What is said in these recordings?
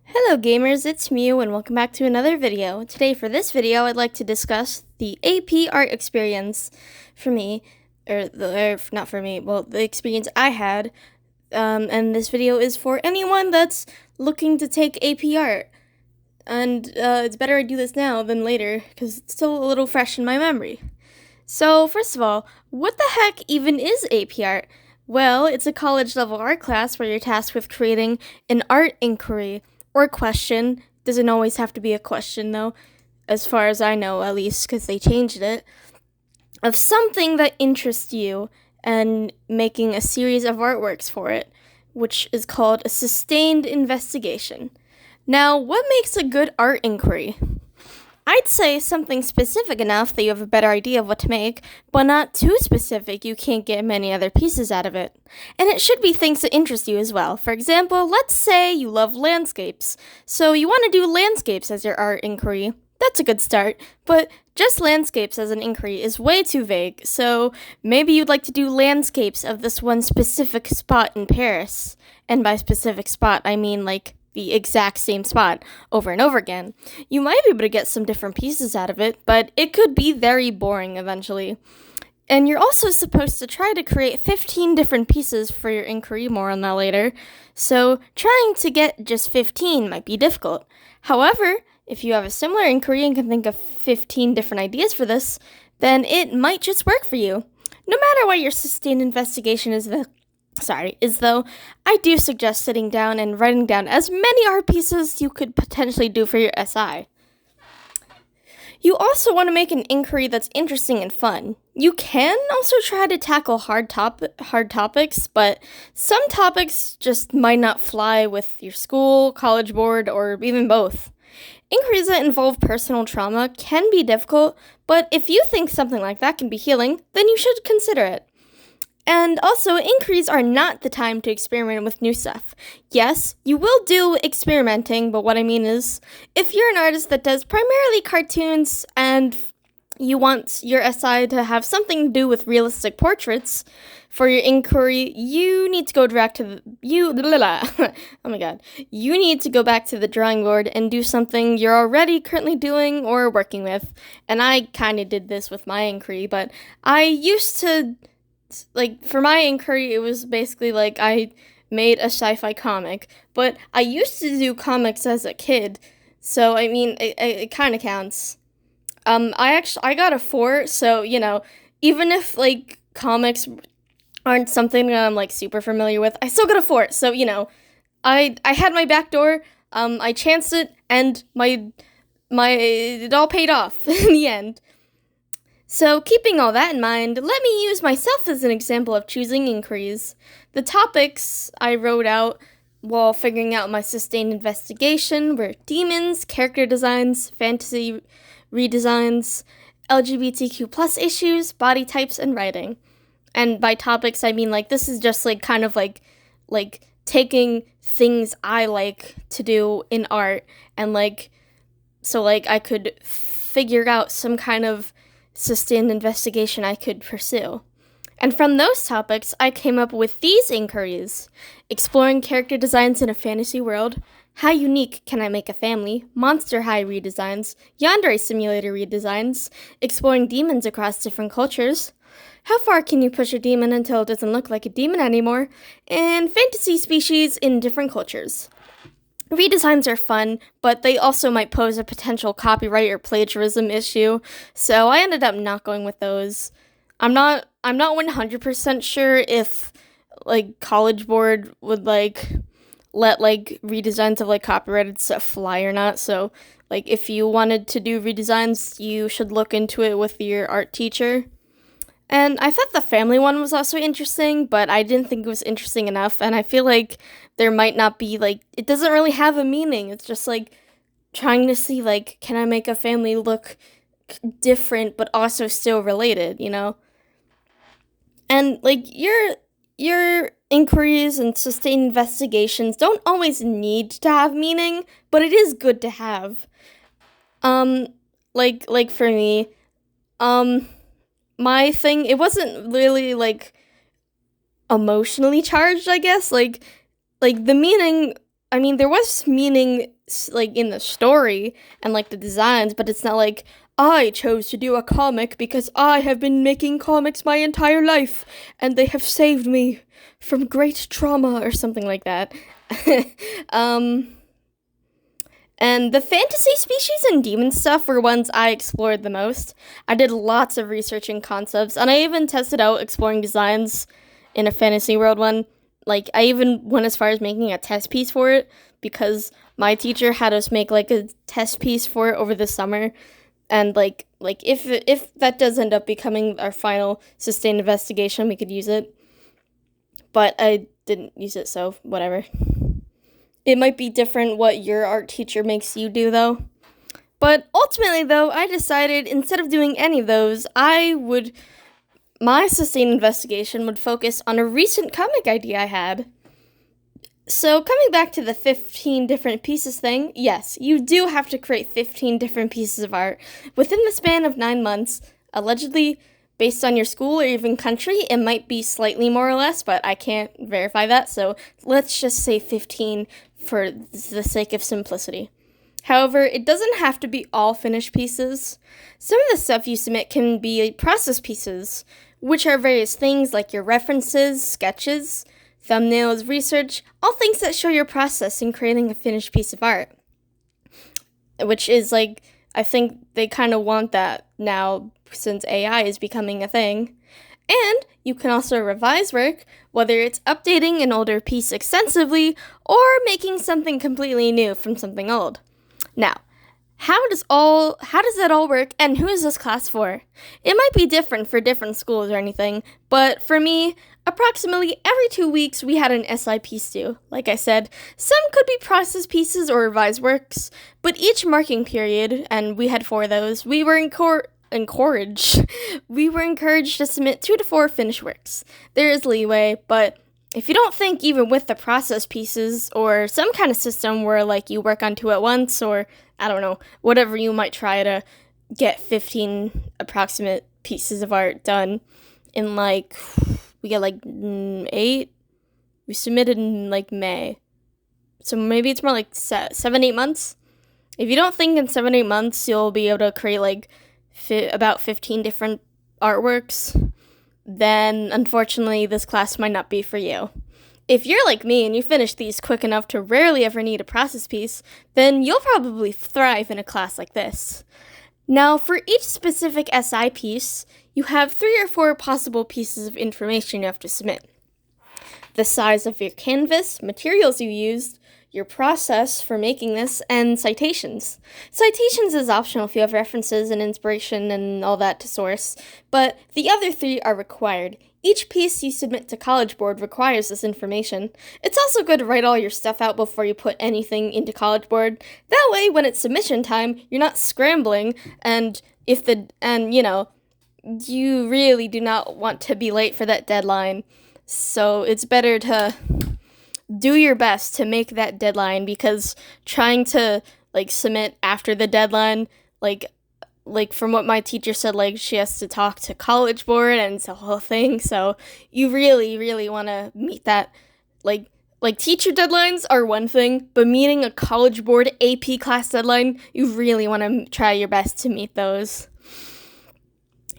Hello gamers, it's Mew and welcome back to another video. Today for this video I'd like to discuss the AP art experience for me, not for me, well the experience I had, and this video is for anyone that's looking to take AP art. And it's better I do this now than later because it's still a little fresh in my memory. So first of all, what the heck even is AP art? Well, it's a college level art class where you're tasked with creating an art inquiry or question. Doesn't always have to be a question though, as far as I know at least, because they changed it, of something that interests you and making a series of artworks for it, which is called a sustained investigation. Now, what makes a good art inquiry? I'd say something specific enough that you have a better idea of what to make, but not too specific you can't get many other pieces out of it. And it should be things that interest you as well. For example, let's say you love landscapes, so you want to do landscapes as your art inquiry. That's a good start, but just landscapes as an inquiry is way too vague, so maybe you'd like to do landscapes of this one specific spot in Paris. And by specific spot, I mean like the exact same spot over and over again. You might be able to get some different pieces out of it, but it could be very boring eventually. And you're also supposed to try to create 15 different pieces for your inquiry, more on that later. So trying to get just 15 might be difficult. However, if you have a similar inquiry and can think of 15 different ideas for this, then it might just work for you. No matter what your sustained investigation is though, I do suggest sitting down and writing down as many art pieces you could potentially do for your SI. You also want to make an inquiry that's interesting and fun. You can also try to tackle hard topics, but some topics just might not fly with your school, college board, or even both. Inquiries that involve personal trauma can be difficult, but if you think something like that can be healing, then you should consider it. And also, inquiries are not the time to experiment with new stuff. Yes, you will do experimenting, but what I mean is, if you're an artist that does primarily cartoons and you want your SI to have something to do with realistic portraits, for your inquiry, you need to go back to you need to go back to the drawing board and do something you're already currently doing or working with. And I kind of did this with my inquiry, but I used to, for my inquiry, it was basically like I made a sci-fi comic, but I used to do comics as a kid, so I mean, it kind of counts. I got a 4, so, even if, comics aren't something that I'm, super familiar with, I still got a 4, so, I had my back door, I chanced it, and it all paid off in the end. So, keeping all that in mind, let me use myself as an example of choosing inquiries. The topics I wrote out while figuring out my sustained investigation were demons, character designs, fantasy redesigns, LGBTQ plus issues, body types, and writing. And by topics, I mean, this is just, kind of taking things I like to do in art and, so I could figure out some kind of sustained investigation I could pursue. And from those topics, I came up with these inquiries: exploring character designs in a fantasy world, how unique can I make a family, Monster High redesigns, Yandere Simulator redesigns, exploring demons across different cultures, how far can you push a demon until it doesn't look like a demon anymore, and fantasy species in different cultures. Redesigns are fun, but they also might pose a potential copyright or plagiarism issue, so I ended up not going with those. I'm not 100% sure if, College Board would, let, redesigns of, copyrighted stuff fly or not, so, if you wanted to do redesigns, you should look into it with your art teacher. And I thought the family one was also interesting, but I didn't think it was interesting enough, and I feel like there might not be, it doesn't really have a meaning. It's just, trying to see, can I make a family look different, but also still related, And, your inquiries and sustained investigations don't always need to have meaning, but it is good to have. For me, my thing, it wasn't really, emotionally charged, I guess. The meaning I mean, there was meaning, like, in the story and, like, the designs, but it's not like, I chose to do a comic because I have been making comics my entire life, and they have saved me from great trauma, or something like that. And the fantasy species and demon stuff were ones I explored the most. I did lots of researching concepts, and I even tested out exploring designs in a fantasy world one. Like, I even went as far as making a test piece for it, because my teacher had us make, like, a test piece for it over the summer. And, like if that does end up becoming our final sustained investigation, we could use it. But I didn't use it, so whatever. It might be different what your art teacher makes you do, though. But ultimately, though, I decided instead of doing any of those, my sustained investigation would focus on a recent comic idea I had. So, coming back to the 15 different pieces thing, yes, you do have to create 15 different pieces of art within the span of 9 months. Allegedly, based on your school or even country, it might be slightly more or less, but I can't verify that, so let's just say 15 for the sake of simplicity. However, it doesn't have to be all finished pieces. Some of the stuff you submit can be process pieces, which are various things like your references, sketches, thumbnails, research, all things that show your process in creating a finished piece of art. Which is, like, I think they kind of want that now since AI is becoming a thing. And you can also revise work, whether it's updating an older piece extensively or making something completely new from something old. Now, how does that all work, and who is this class for? It might be different for different schools or anything, but for me, approximately every 2 weeks we had an SI piece due. Like I said, some could be process pieces or revised works, but each marking period, and we had 4 of those, we were encouraged to submit 2 to 4 finished works. There is leeway, but if you don't think even with the process pieces or some kind of system where, like, you work on 2 at once, or I don't know, whatever you might try to get 15 approximate pieces of art done in, like, we get, like, 8? We submitted in, like, May. So maybe it's more like 7-8 months? If you don't think in 7-8 months you'll be able to create, like, about 15 different artworks, then unfortunately this class might not be for you. If you're like me and you finish these quick enough to rarely ever need a process piece, then you'll probably thrive in a class like this. Now, for each specific SI piece, you have 3 or 4 possible pieces of information you have to submit. The size of your canvas, materials you used, your process for making this, and citations. Citations is optional if you have references and inspiration and all that to source, but the other 3 are required. Each piece you submit to College Board requires this information. It's also good to write all your stuff out before you put anything into College Board. That way, when it's submission time, you're not scrambling, and you really do not want to be late for that deadline. So it's better to do your best to make that deadline, because trying to, like, submit after the deadline, like from what my teacher said, like, she has to talk to College Board and it's a whole thing, so you really, really want to meet that. Like teacher deadlines are one thing, but meeting a College Board AP class deadline, you really want to try your best to meet those.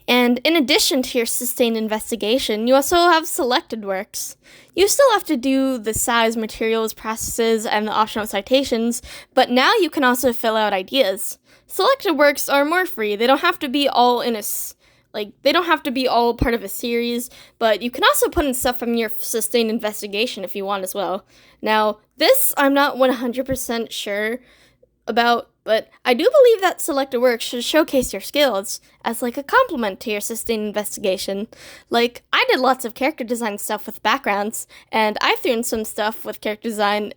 And in addition to your sustained investigation, you also have selected works. You still have to do the size, materials, processes, and the optional citations, but now you can also fill out ideas. Selected works are more free. They don't have to be all they don't have to be all part of a series, but you can also put in stuff from your sustained investigation if you want as well. Now, this I'm not 100% sure about, but I do believe that selected works should showcase your skills as, like, a compliment to your sustained investigation. Like, I did lots of character design stuff with backgrounds, and I threw in some stuff with character design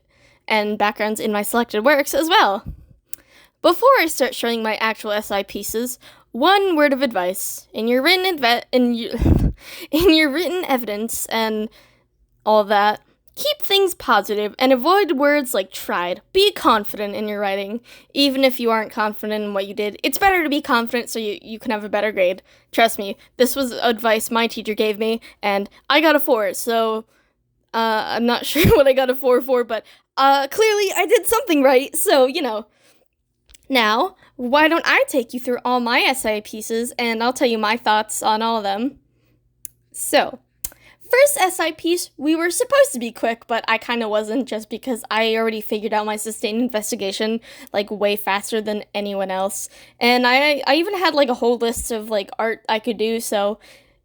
and backgrounds in my selected works as well. Before I start showing my actual SI pieces, one word of advice. In your written evidence and all that, keep things positive and avoid words like tried. Be confident in your writing. Even if you aren't confident in what you did, it's better to be confident so you can have a better grade. Trust me, this was advice my teacher gave me, and I got a 4, so I'm not sure what I got a 4 for, but Clearly I did something right, so, Now, why don't I take you through all my essay pieces, and I'll tell you my thoughts on all of them. So, first SI piece, we were supposed to be quick, but I kind of wasn't just because I already figured out my sustained investigation like way faster than anyone else. And I even had like a whole list of like art I could do, so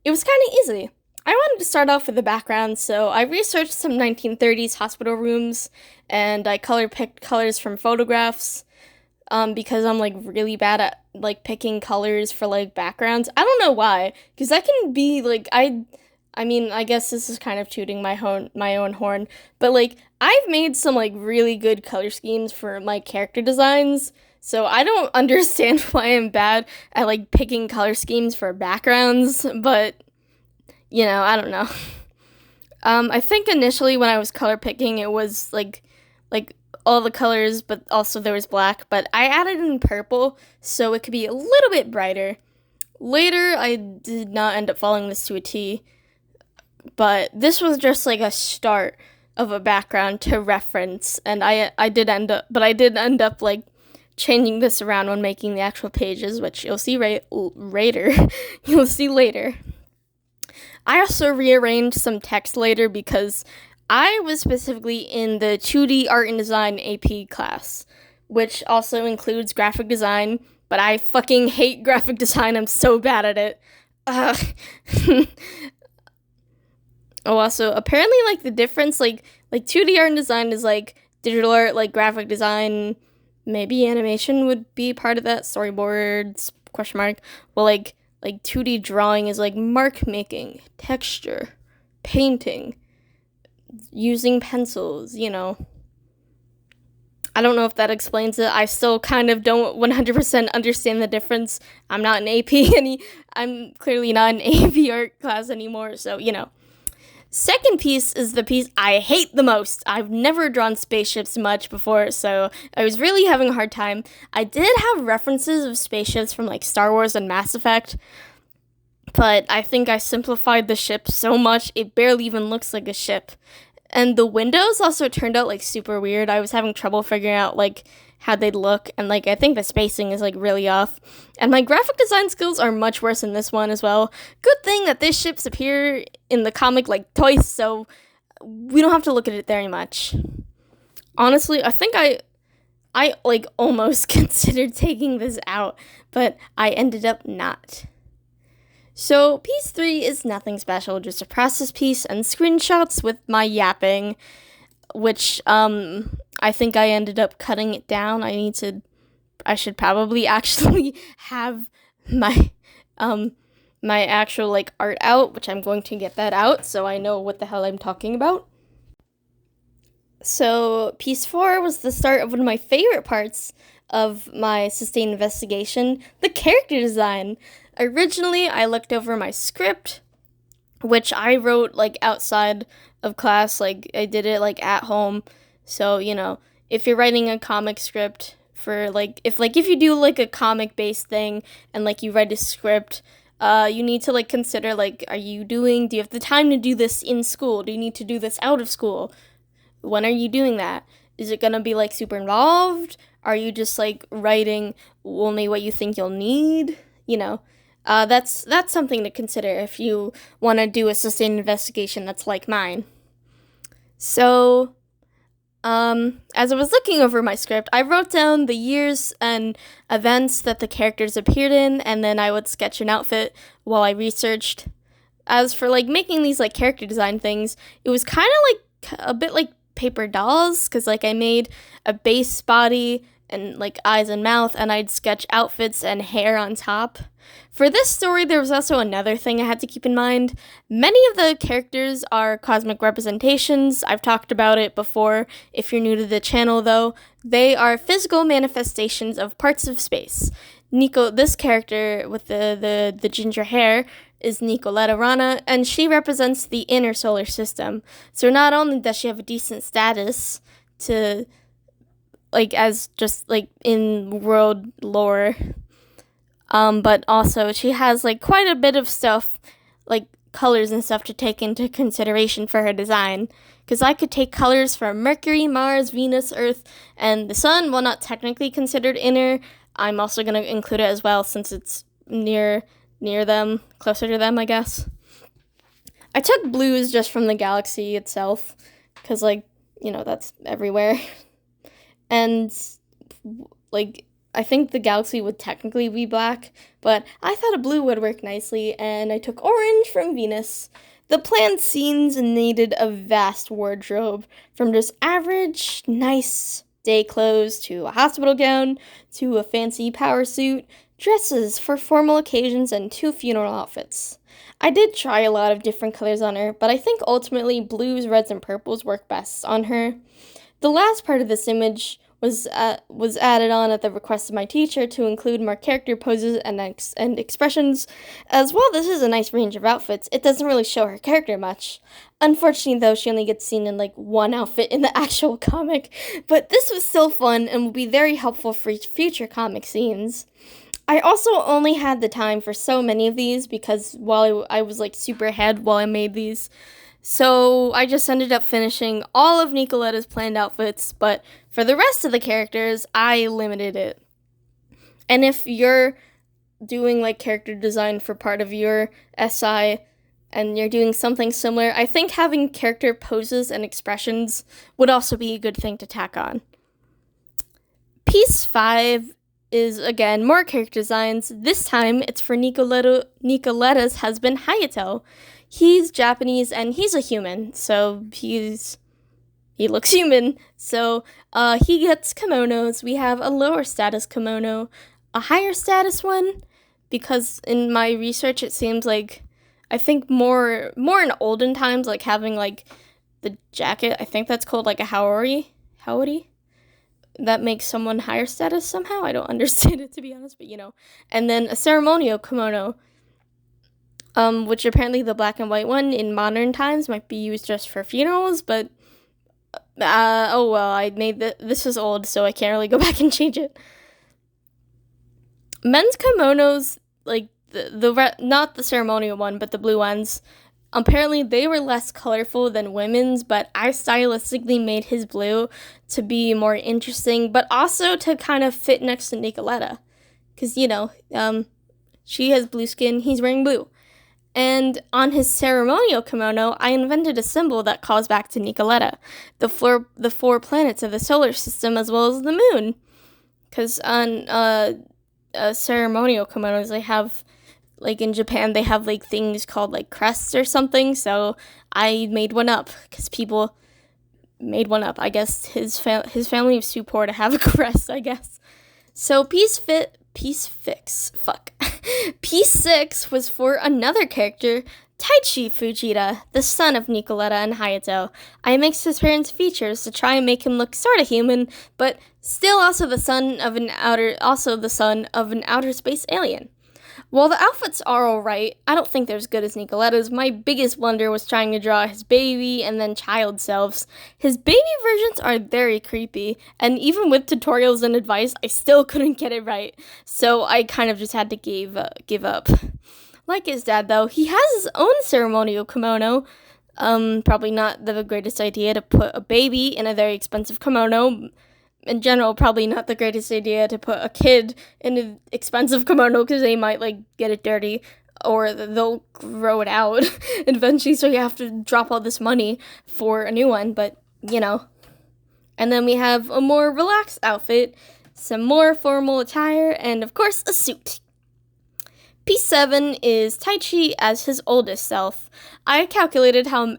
it was kind of easy. I wanted to start off with the background, so I researched some 1930s hospital rooms and I color picked colors from photographs. Because I'm like really bad at like picking colors for like backgrounds. I don't know why, because that can be like I mean, I guess this is kind of tooting my own horn, but like I've made some like really good color schemes for my character designs, so I don't understand why I'm bad at like picking color schemes for backgrounds, but I don't know. I think initially when I was color picking, it was like all the colors, but also there was black, but I added in purple so it could be a little bit brighter. Later, I did not end up following this to a T, but this was just like a start of a background to reference, and I did end up like changing this around when making the actual pages, which you'll see later. You'll see later. I also rearranged some text later because I was specifically in the 2D art and design AP class, which also includes graphic design, but I fucking hate graphic design. I'm so bad at it. Oh, also, apparently, like, the difference, like 2D art and design is, like, digital art, like, graphic design, maybe animation would be part of that, storyboards, question mark. Well, like 2D drawing is, like, mark making, texture, painting, using pencils, I don't know if that explains it. I still kind of don't 100% understand the difference. I'm not an AP I'm clearly not an AP art class anymore, so, Second piece is the piece I hate the most. I've never drawn spaceships much before, so I was really having a hard time. I did have references of spaceships from like Star Wars and Mass Effect, but I think I simplified the ship so much it barely even looks like a ship. And the windows also turned out like super weird. I was having trouble figuring out like how they'd look, and like I think the spacing is like really off. And my graphic design skills are much worse in this one as well. Good thing that this ships appear in the comic like twice, so we don't have to look at it very much. Honestly, I think I like almost considered taking this out, but I ended up not. So piece 3 is nothing special, just a process piece and screenshots with my yapping, which I think I ended up cutting it down. I should probably actually have my my actual like art out, which I'm going to get that out so I know what the hell I'm talking about. So piece 4 was the start of one of my favorite parts of my sustained investigation, the character design. Originally, I looked over my script, which I wrote like outside of class, like I did it like at home. So, if you're writing a comic script for like if you do like a comic based thing and like you write a script, you need to like consider like do you have the time to do this in school? Do you need to do this out of school? When are you doing that? Is it gonna be like super involved? Are you just like writing only what you think you'll need? That's something to consider if you want to do a sustained investigation that's like mine. So, as I was looking over my script, I wrote down the years and events that the characters appeared in, and then I would sketch an outfit while I researched. As for like making these like character design things, it was kind of like a bit like paper dolls, because like I made a base body and like eyes and mouth, and I'd sketch outfits and hair on top. For this story, there was also another thing I had to keep in mind. Many of the characters are cosmic representations. I've talked about it before. If you're new to the channel, though, they are physical manifestations of parts of space. Nico, this character with the ginger hair, is Nicoletta Rana, and she represents the inner solar system. So not only does she have a decent status to like as just like in world lore, but also she has like quite a bit of stuff like colors and stuff to take into consideration for her design. Because I could take colors from Mercury, Mars, Venus, Earth, and the Sun. While not technically considered inner, I'm also going to include it as well since it's near them, closer to them, I guess. I took blues just from the galaxy itself, because, like, you know, that's everywhere. And, like, I think the galaxy would technically be black, but I thought a blue would work nicely, and I took orange from Venus. The planned scenes needed a vast wardrobe, from just average, nice day clothes to a hospital gown to a fancy power suit, dresses for formal occasions, and 2 funeral outfits. I did try a lot of different colors on her, but I think ultimately blues, reds, and purples work best on her. The last part of this image was added on at the request of my teacher to include more character poses and expressions. As well, this is a nice range of outfits. It doesn't really show her character much. Unfortunately, though, she only gets seen in like one outfit in the actual comic. But this was still fun and will be very helpful for future comic scenes. I also only had the time for so many of these because while I was like super ahead while I made these. So I just ended up finishing all of Nicoletta's planned outfits, but for the rest of the characters, I limited it. And if you're doing like character design for part of your SI and you're doing something similar, I think having character poses and expressions would also be a good thing to tack on. Piece 5 is, again, more character designs. This time, it's for Nicoletta's husband, Hayato. He's Japanese, and he's a human, so he looks human. So, he gets kimonos. We have a lower status kimono, a higher status one, because in my research, it seems like, I think more in olden times, like having, like, the jacket, I think that's called, like, a haori? That makes someone higher status somehow. I don't understand it, to be honest, but you know. And then a ceremonial kimono, which apparently the black and white one in modern times might be used just for funerals, but oh well, I made this is old, so I can't really go back and change it. Men's kimonos, like not the ceremonial one, but the blue ones, apparently they were less colorful than women's, but I stylistically made his blue to be more interesting, but also to kind of fit next to Nicoletta. Because, you know, she has blue skin, he's wearing blue. And on his ceremonial kimono, I invented a symbol that calls back to Nicoletta, the 4 planets of the solar system, as well as the moon. Because on ceremonial kimonos, they have, like in Japan, they have like things called like crests or something, so I made one up, because people made one up. I guess his family was too poor to have a crest, I guess. So Piece 6 was for another character, Taichi Fujita, the son of Nicoletta and Hayato. I mixed his parents' features to try and make him look sort of human, but still also the son of an outer space alien. While the outfits are alright, I don't think they're as good as Nicoletta's. My biggest blunder was trying to draw his baby and then child selves. His baby versions are very creepy, and even with tutorials and advice, I still couldn't get it right. So I kind of just had to give up. Like his dad, though, he has his own ceremonial kimono. Probably not the greatest idea to put a baby in a very expensive kimono. In general, probably not the greatest idea to put a kid in an expensive kimono because they might, like, get it dirty or they'll grow it out eventually, so you have to drop all this money for a new one, but, you know. And then we have a more relaxed outfit, some more formal attire, and, of course, a suit. Piece 7 is Taichi as his oldest self. I calculated how many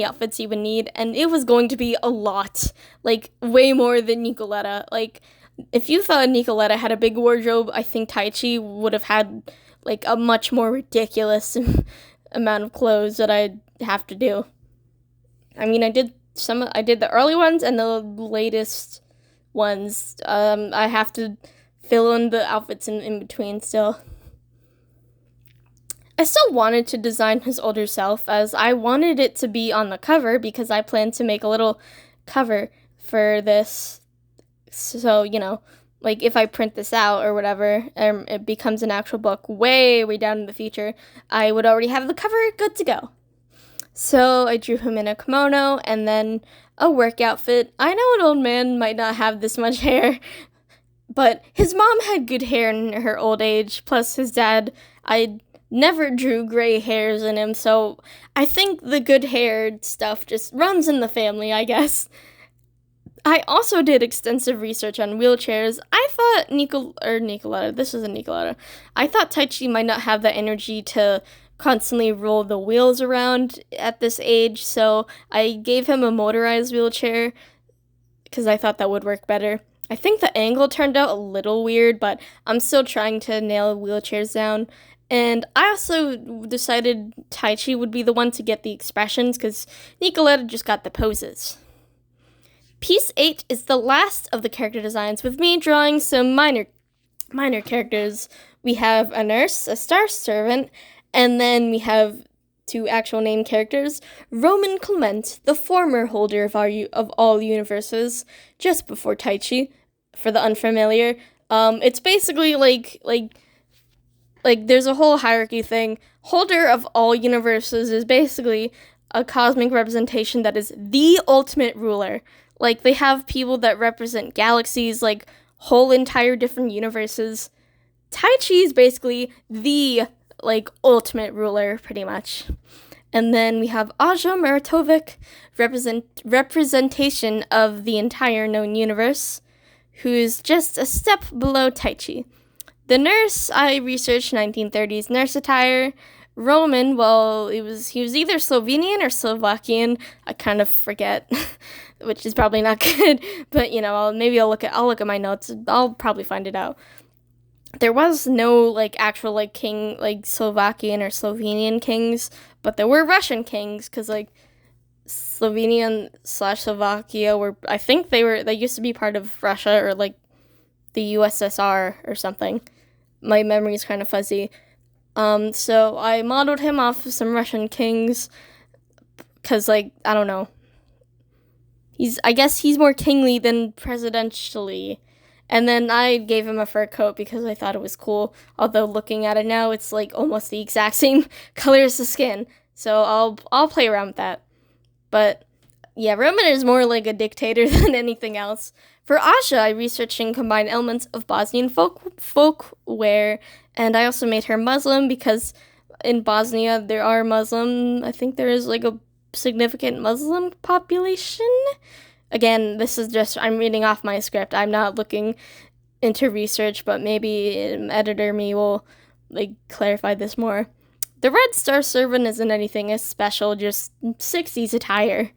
outfits he would need, and it was going to be a lot. Like, way more than Nicoletta. Like, if you thought Nicoletta had a big wardrobe, I think Taichi would have had, like, a much more ridiculous amount of clothes that I'd have to do. I mean, I did the early ones and the latest ones. I have to fill in the outfits in between still. I still wanted to design his older self, as I wanted it to be on the cover because I planned to make a little cover for this. So, you know, like if I print this out or whatever, it becomes an actual book way, way down in the future, I would already have the cover good to go. So I drew him in a kimono and then a work outfit. I know an old man might not have this much hair, but his mom had good hair in her old age, plus his dad, I never drew gray hairs in him, so I think the good haired stuff just runs in the family, I guess. I also did extensive research on wheelchairs. I thought Nicoletta, this isn't Nicoletta. I thought Taichi might not have the energy to constantly roll the wheels around at this age, so I gave him a motorized wheelchair because I thought that would work better. I think the angle turned out a little weird, but I'm still trying to nail wheelchairs down. And I also decided Taichi would be the one to get the expressions because Nicoletta just got the poses. Piece 8 is the last of the character designs, with me drawing some minor characters. We have a nurse, a star servant, and then we have 2 actual name characters. Roman Clement, the former holder of all universes, just before Taichi, for the unfamiliar. It's basically like there's a whole hierarchy thing. Holder of all universes is basically a cosmic representation that is the ultimate ruler. Like, they have people that represent galaxies, like whole entire different universes. Taichi is basically the, ultimate ruler, pretty much. And then we have Aja Maratovic, representation of the entire known universe, who's just a step below Taichi. The nurse, I researched 1930s nurse attire. Roman, well, he was either Slovenian or Slovakian. I kind of forget, which is probably not good. But I'll look at my notes. I'll probably find it out. There was no actual king Slovakian or Slovenian kings, but there were Russian kings because Slovenia / Slovakia were, I think they used to be part of Russia or the USSR or something. My memory is kind of fuzzy. So I modeled him off of some Russian kings because, I don't know. I guess he's more kingly than presidentially. And then I gave him a fur coat because I thought it was cool. Although looking at it now, it's almost the exact same color as the skin. So I'll play around with that. But yeah, Roman is more like a dictator than anything else. For Aja, I researched and combined elements of Bosnian folkwear, and I also made her Muslim because in Bosnia there are Muslim. I think there is a significant Muslim population. Again, this is just, I'm reading off my script. I'm not looking into research, but maybe editor me will clarify this more. The Red Star Servant isn't anything as special, just 60s attire.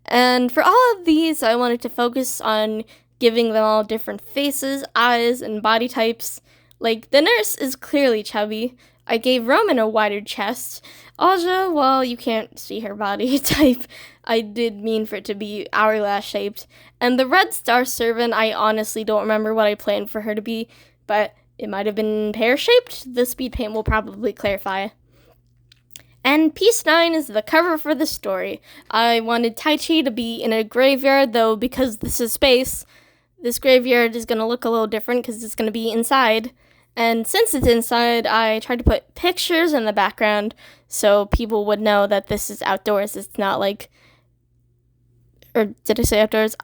And for all of these, I wanted to focus on giving them all different faces, eyes, and body types. The nurse is clearly chubby. I gave Roman a wider chest. Aja, well, you can't see her body type. I did mean for it to be hourglass shaped. And the Red Star Servant, I honestly don't remember what I planned for her to be, but it might have been pear-shaped. The speed paint will probably clarify. And piece 9 is the cover for the story. I wanted Taichi to be in a graveyard, though because this is space, this graveyard is going to look a little different because it's going to be inside. And since it's inside, I tried to put pictures in the background so people would know that this is outdoors. It's not or did I say outdoors?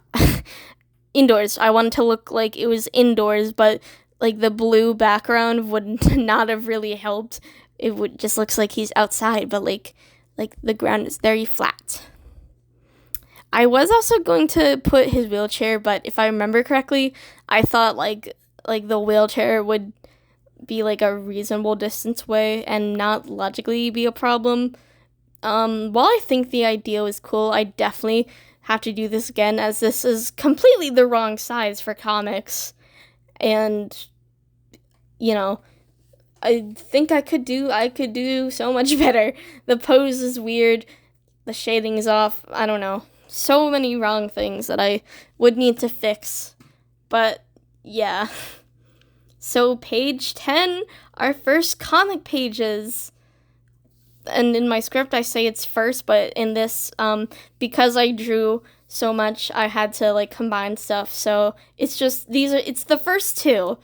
Indoors. I wanted to look like it was indoors, but the blue background would not have really helped. It would just looks like he's outside, but the ground is very flat. I was also going to put his wheelchair, but if I remember correctly, I thought the wheelchair would be a reasonable distance away and not logically be a problem. While I think the idea was cool, I definitely have to do this again as this is completely the wrong size for comics. And I think I could do so much better. The pose is weird. The shading is off. I don't know. So many wrong things that I would need to fix. But yeah. So page 10, our first comic pages. and in my script I say it's first, but in this, because I drew so much, I had to like combine stuff. So it's just it's the first two.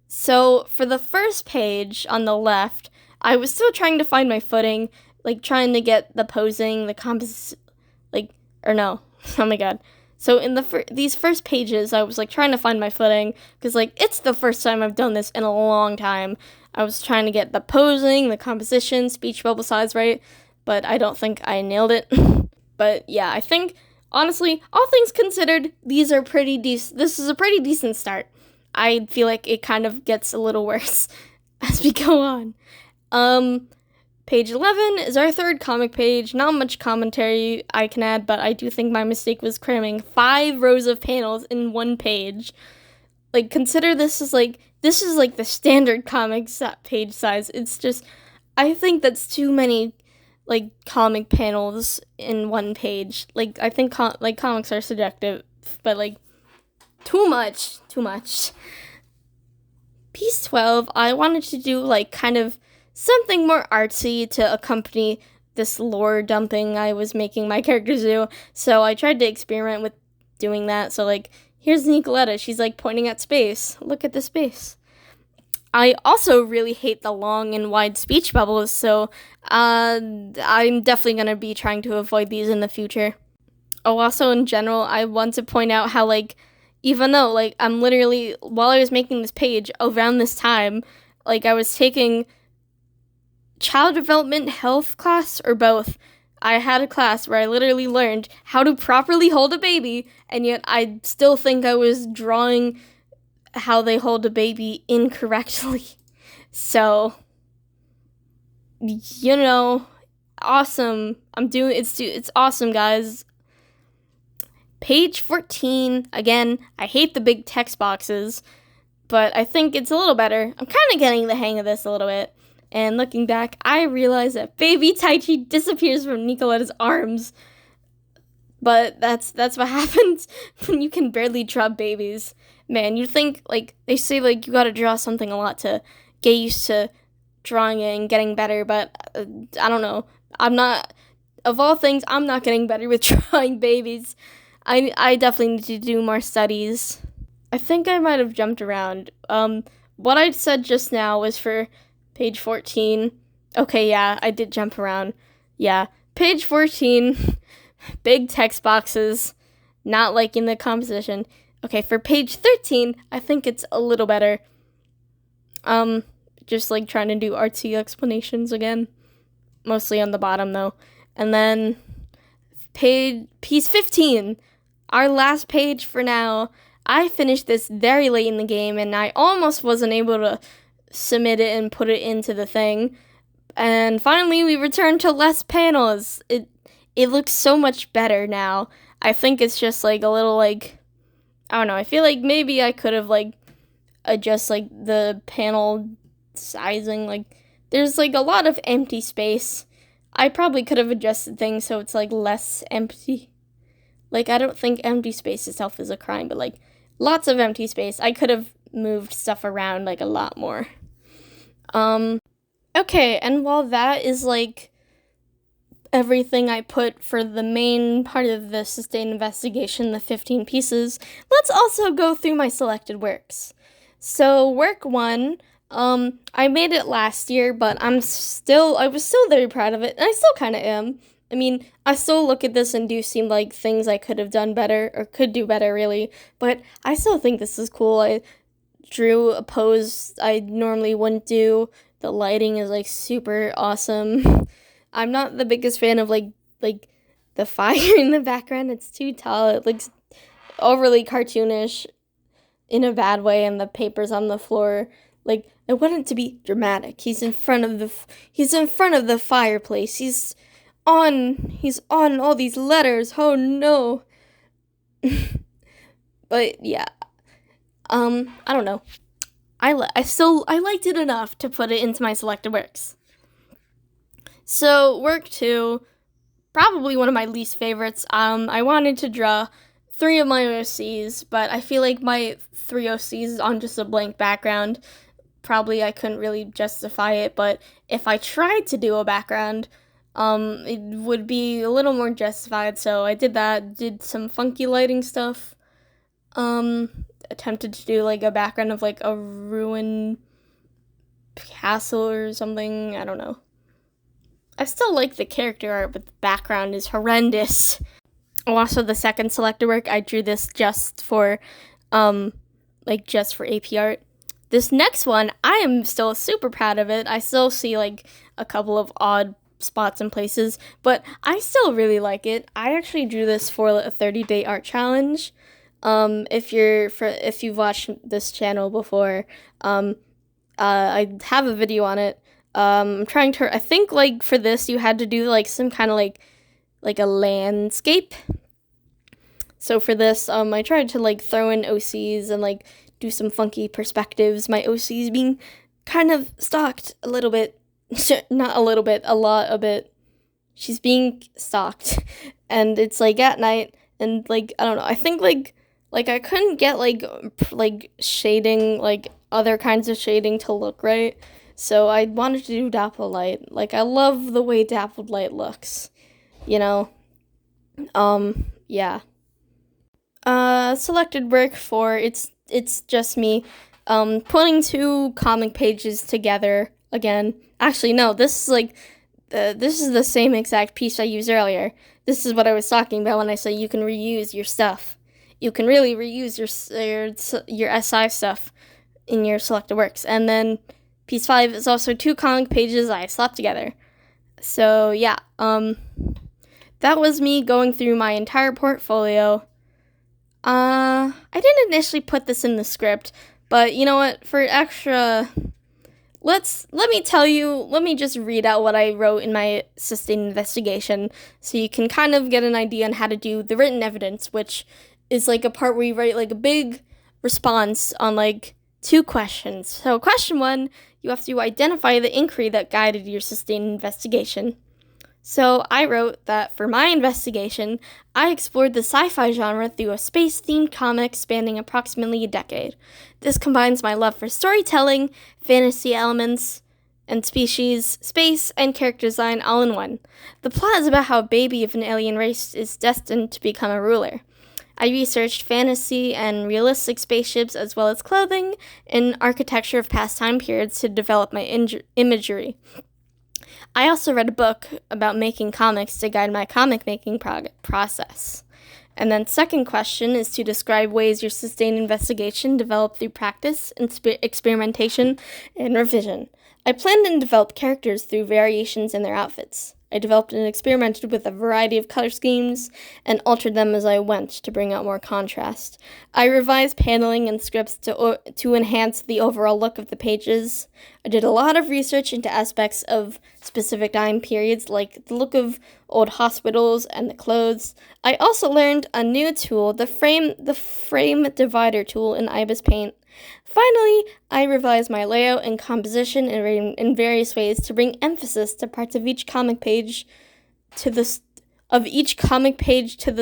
So for the first page on the left, I was still trying to find my footing, like trying to get the posing, the or no, oh my god. So in these first pages, I was like trying to find my footing because like it's the first time I've done this in a long time. I was trying to get the posing, the composition, speech bubble size right, but I don't think I nailed it. But yeah, I think honestly, all things considered, these are pretty decent. This is a pretty decent start. I feel like it kind of gets a little worse as we go on. Page 11 is our third comic page. Not much commentary I can add, but I do think my mistake was cramming 5 rows of panels in one page. Like, consider this is like the standard comic page size. It's just, I think that's too many, like, comic panels in one page. Like, I think, comics are subjective, but, like, too much. Piece 12, I wanted to do, like, kind of something more artsy to accompany this lore dumping I was making my characters do. So I tried to experiment with doing that. So, like, here's Nicoletta. She's, like, pointing at space. Look at the space. I also really hate the long and wide speech bubbles, so I'm definitely going to be trying to avoid these in the future. Oh, also, in general, I want to point out how, like, even though, like, I'm literally, while I was making this page, around this time, like, I was taking child development health class, or both. I had a class where I literally learned how to properly hold a baby, and yet I still think I was drawing how they hold a baby incorrectly. So, you know, awesome. It's awesome, guys. Page 14, again, I hate the big text boxes, but I think it's a little better. I'm kind of getting the hang of this a little bit. And looking back, I realized that baby Taichi disappears from Nicoletta's arms. But that's what happens when you can barely draw babies. Man, you think, like, they say, like, you gotta draw something a lot to get used to drawing it and getting better, but I don't know. Of all things, I'm not getting better with drawing babies. I definitely need to do more studies. I think I might have jumped around. What I said just now was for page 14. Okay, yeah, I did jump around. Yeah, page 14, big text boxes, not liking the composition. Okay, for page 13, I think it's a little better. Just like trying to do artsy explanations again. Mostly on the bottom though. And then piece 15, our last page for now. I finished this very late in the game and I almost wasn't able to submit it and put it into the thing. And finally we returned to less panels. It looks so much better now. I think it's just like a little like, I don't know, I feel like maybe I could have like adjust like the panel sizing. Like there's like a lot of empty space. I probably could have adjusted things so it's like less empty. Like I don't think empty space itself is a crime, but like lots of empty space. I could have moved stuff around like a lot more. Okay, and while that is like everything I put for the main part of the sustained investigation, the 15 pieces, let's also go through my selected works. So work 1, I made it last year, but I was still very proud of it, and I still kind of am. I mean, I still look at this and do seem like things I could have done better, or could do better really, but I still think this is cool. I drew a pose I normally wouldn't do. The lighting is like super awesome. I'm not the biggest fan of like the fire in the background. It's too tall. It looks overly cartoonish in a bad way, and the paper's on the floor. Like I want it to be dramatic. He's in front of the fireplace. He's on all these letters. Oh no. But yeah. I don't know. I liked it enough to put it into my selected works. So, work 2, probably one of my least favorites. I wanted to draw 3 of my OCs, but I feel like my 3 OCs on just a blank background, probably I couldn't really justify it, but if I tried to do a background, it would be a little more justified. So I did that, did some funky lighting stuff, attempted to do like a background of like a ruined castle or something. I don't know. I still like the character art, but the background is horrendous. Also, the second selected work, I drew this just for AP art. This next one, I am still super proud of it. I still see like a couple of odd spots and places, but I still really like it. I actually drew this for a 30-day art challenge. If you've watched this channel before, I have a video on it. I'm trying to. I think like for this, you had to do like some kind of like a landscape. So for this, I tried to like throw in OCs and like do some funky perspectives. My OCs being kind of stalked a little bit. Not a little bit, a bit. She's being stalked. And it's like at night, and like, I don't know, I think like I couldn't get like shading, like other kinds of shading to look right. So I wanted to do dappled light. Like, I love the way dappled light looks, you know? Yeah. Selected work for, it's just me, putting two comic pages together again. Actually, no, this is the same exact piece I used earlier. This is what I was talking about when I said you can reuse your stuff. You can really reuse your SI stuff in your selected works. And then piece 5 is also two comic pages I slapped together. So yeah, that was me going through my entire portfolio. I didn't initially put this in the script, but you know what? For extra, let me just read out what I wrote in my sustained investigation, so you can kind of get an idea on how to do the written evidence, which is like a part where you write like a big response on like 2 questions. So question 1, you have to identify the inquiry that guided your sustained investigation. So I wrote that for my investigation, I explored the sci-fi genre through a space-themed comic spanning approximately a decade. This combines my love for storytelling, fantasy elements, and species, space, and character design all in one. The plot is about how a baby of an alien race is destined to become a ruler. I researched fantasy and realistic spaceships as well as clothing and architecture of past time periods to develop my imagery. I also read a book about making comics to guide my comic making process. And then second question is to describe ways your sustained investigation developed through practice, experimentation, and revision. I planned and developed characters through variations in their outfits. I developed and experimented with a variety of color schemes and altered them as I went to bring out more contrast. I revised paneling and scripts to enhance the overall look of the pages. I did a lot of research into aspects of specific time periods, like the look of old hospitals and the clothes. I also learned a new tool, the frame divider tool in IBIS Paint. Finally, I revised my layout and composition in various ways to bring emphasis to parts of each comic page to the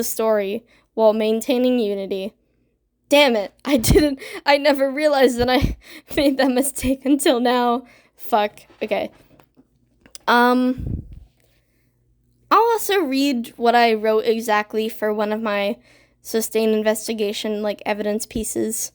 story while maintaining unity. Damn it, I never realized that I made that mistake until now. Fuck. Okay. I'll also read what I wrote exactly for one of my sustained investigation, like, evidence pieces,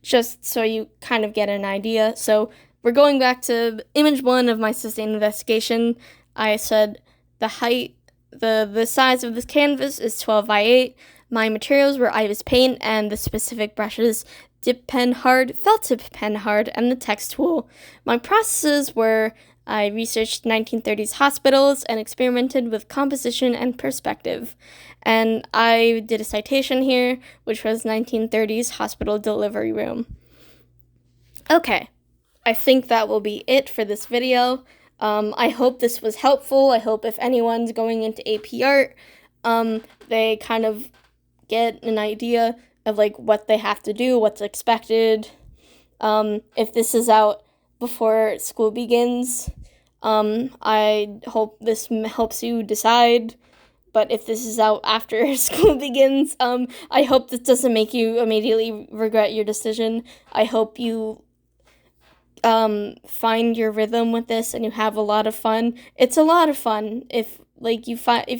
just so you kind of get an idea. So we're going back to image 1 of my sustained investigation. I said the height, the size of this canvas is 12 by 8. My materials were IBIS Paint and the specific brushes, dip pen hard, felt tip pen hard, and the text tool. My processes were I researched 1930s hospitals and experimented with composition and perspective. And I did a citation here, which was 1930s hospital delivery room. Okay, I think that will be it for this video. I hope this was helpful. I hope if anyone's going into AP art, they kind of get an idea of like what they have to do, what's expected. If this is out before school begins, I hope this helps you decide. But if this is out after school begins, I hope this doesn't make you immediately regret your decision. I hope you find your rhythm with this and you have a lot of fun. It's a lot of fun. If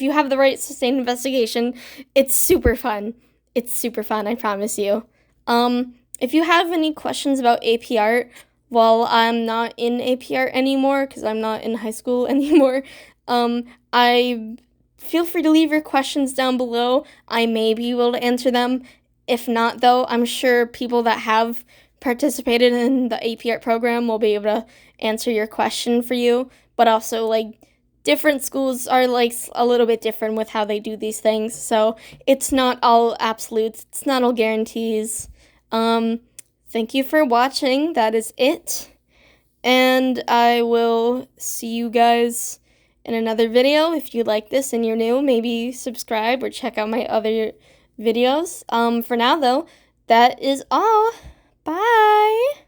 you have the right sustained investigation, it's super fun. It's super fun, I promise you. If you have any questions about AP Art, while I'm not in AP Art anymore, because I'm not in high school anymore, I feel free to leave your questions down below. I may be able to answer them. If not, though, I'm sure people that have participated in the AP Art program will be able to answer your question for you. But also, different schools are, a little bit different with how they do these things. So it's not all absolutes. It's not all guarantees. Thank you for watching. That is it. And I will see you guys in another video. If you like this and you're new, maybe subscribe or check out my other videos. For now, though, that is all. Bye!